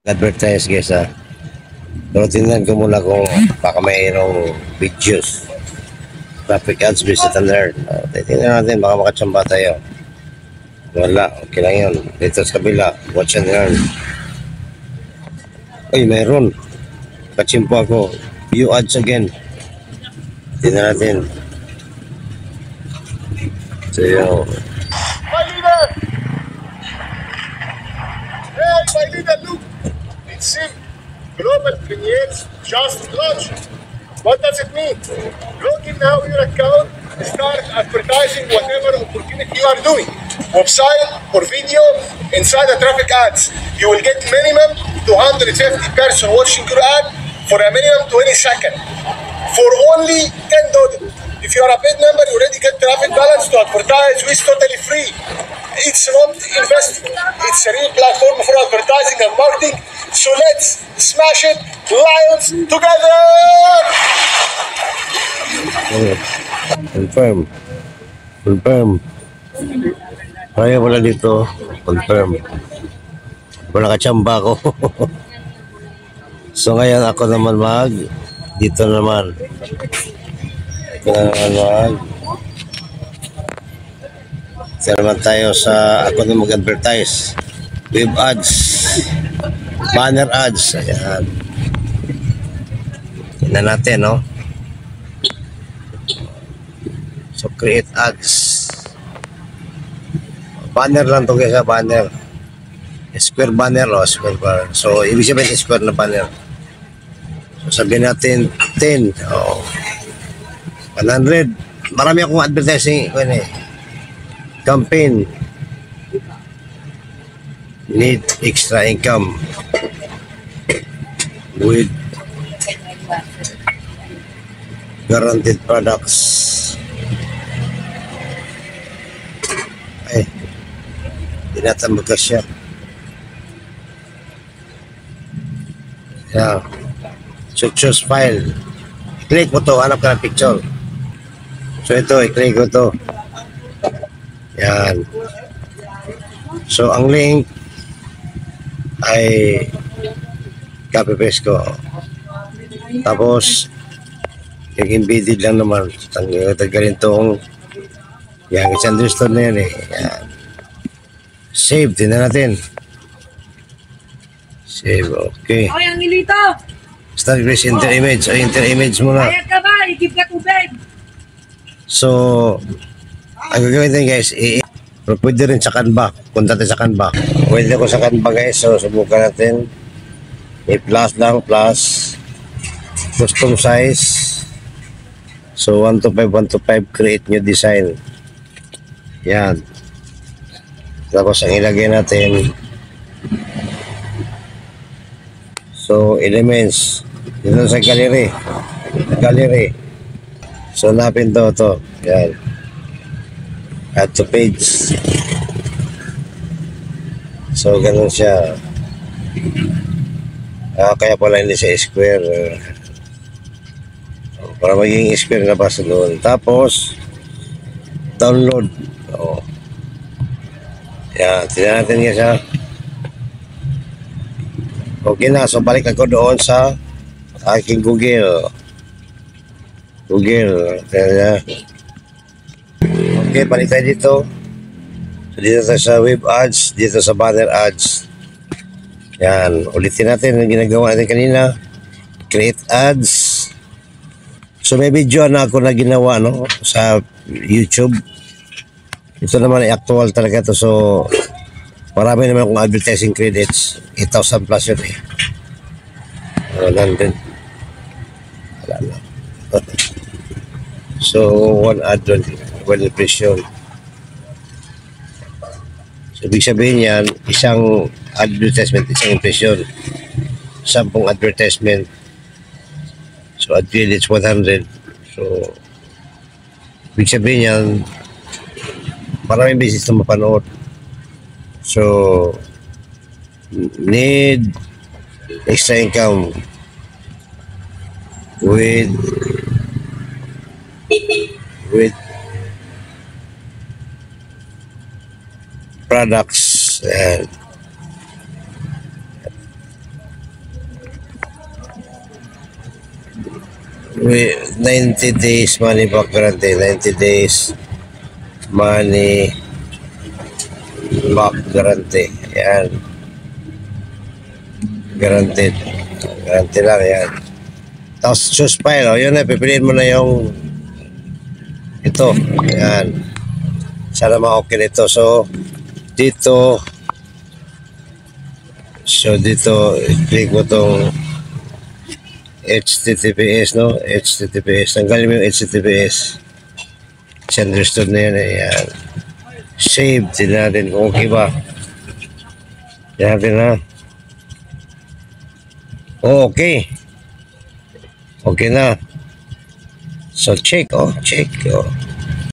Advertise guys ha. Pero tingnan ko muna kung baka mayroong videos. Traffic ads, visit and learn. Tingnan natin, baka makachamba tayo. Wala, okay lang yun. Dito sa kabila, watch and learn. Ay, mayroon. Kachimpo ako. View ads again. Tingnan natin. So yun. My leader! Hey, my leader, look! It's him. Global Premieres just launched. What does it mean? Log in now your account, start advertising whatever opportunity you are doing. Website or video inside the traffic ads. You will get minimum 250 person watching your ad for a minimum 20 seconds. For only $10. If you are a paid member, you already get traffic balance to advertise with totally free. It's not investing. It's a real platform for advertising and marketing. So let's smash it, Lions, together! Confirm. Kaya wala dito. Confirm. Wala kachamba ko. So ngayon ako naman dito naman. Ito naman tayo sa ako na mag-advertise. Web ads. Banner ads. Ayan. Tingnan natin, no? So, create ads. Banner lang ito guys, banner. Square banner, square banner. So, ibig sabihin square na banner. So, sabihin natin 10. 100. Marami akong advertising campaign. Need extra income with guaranteed products. Ay, hindi natin magkasya. Yeah. So, choose file. Click mo to, hanap ka ng picture. So ito, i-click ko to. Yan. So ang link ay copy paste ko. Tapos yung embedded lang naman. Tagalin tong yan, isang store na yan eh. Yan. Save, tingnan natin. Save, okay. O, yung ilito! Start with enter image. O, enter image muna. Bayad ka ba? Ikip ka tubig! So, ang gagawin din guys, pwede rin sa Canva. Punta tayo sa Canva. Pwede ko sa Canva guys. So, subukan natin. I-plus lang, plus. Custom size. So, 125, create new design. Yan. Tapos, ang ilagay natin. So, elements. Dito sa gallery. Gallery. So, napin to. Yan. Add to page. So, ganun siya. Kaya pala hindi siya square. Para maging square na basta doon. Tapos, download. Yan. Tignan natin nga siya. Okay na. So, balik ako doon sa aking Google. Okay, balik tayo dito. So, dito tayo sa web ads, dito sa banner ads. Yan, ulitin natin ang ginagawa natin kanina. Create ads. So, may video na ako na ginawa, no, sa YouTube. Ito naman ay actual talaga to. So, marami naman akong advertising credits. 8,000 plus yun eh. 100. Wala na. So, one ad doon, well impression. So, ibig sabihin yan, isang advertisement, isang impression. 10 advertisement. So, ad credits 100. So, ibig sabihin yan, maraming beses na mapanood. So, need extra income with products and 90 days money back guarantee. 90 days money back guarantee. Yan. Guaranteed. Guarantee lang yan. Tapos choose file. O, yun na. Pipiliin mo na yung ito. Yan. Sana ma-okay nito. So, dito click mo itong HTTPS, no? HTTPS. Tanggalin mo yung HTTPS. It's understood na yan. Yan. Save. Tignan natin kung okay ba. Tignan natin ha. Oh, okay. Okay na. So, check. Oh, check. Oh.